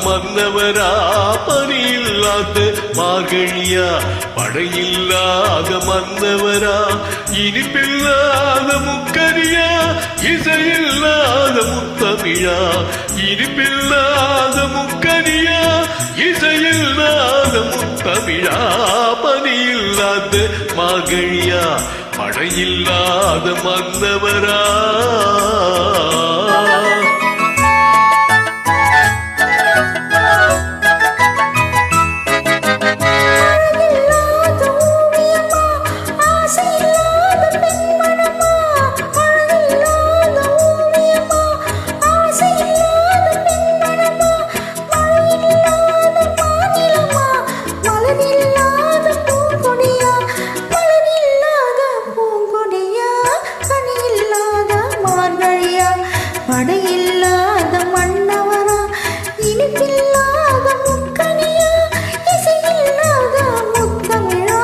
மன்னவரா பனியில்லாத மார்கழியா படையில்லாத மன்னவரா இனிப்பில்லாத முக்கரியா இசையில்லாத முத்தமிழா இனிப்பில்லாத முக்கரியா இசையில்லாத முத்தமிழா பனியில்லாத மார்கழியா படையில்லாத மன்னவரா படையில்லாத மன்னவரா இனிப்பில்லாத முக்கனியா இசையில்லாத முத்தமிழா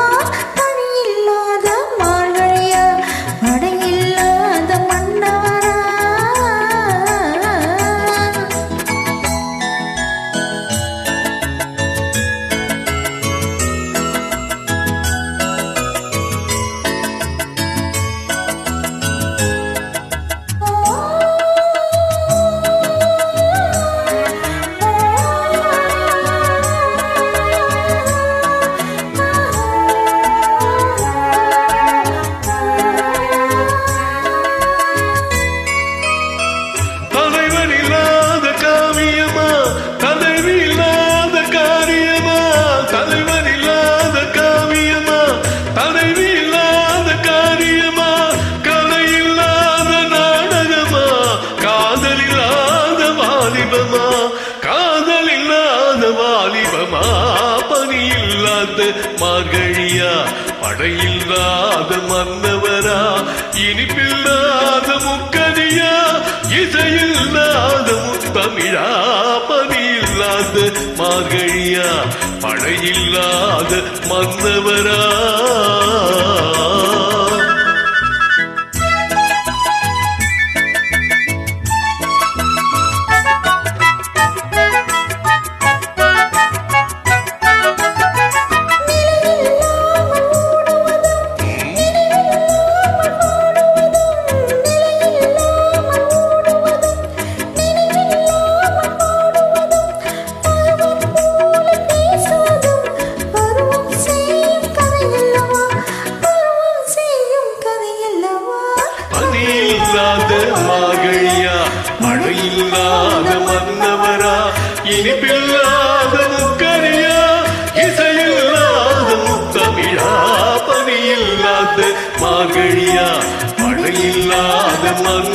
பணியில்லாத மார்கழியா படையில்லாத மன்னவரா மார்கழியா படையில்லாத மன்னவரா இனிப்பில்லாத முக்கனியா இசையில்லாத முத்தமிழா பனியில்லாத மார்கழியா படையில்லாத மன்னவரா மார்கழியா படையில்லாத மன்னவரா இனிப்பில்லாத முக்கரியா இசையில்லாத முத்தமிழா பனியில்லாத மார்கழியா படையில்லாத மன்னவரா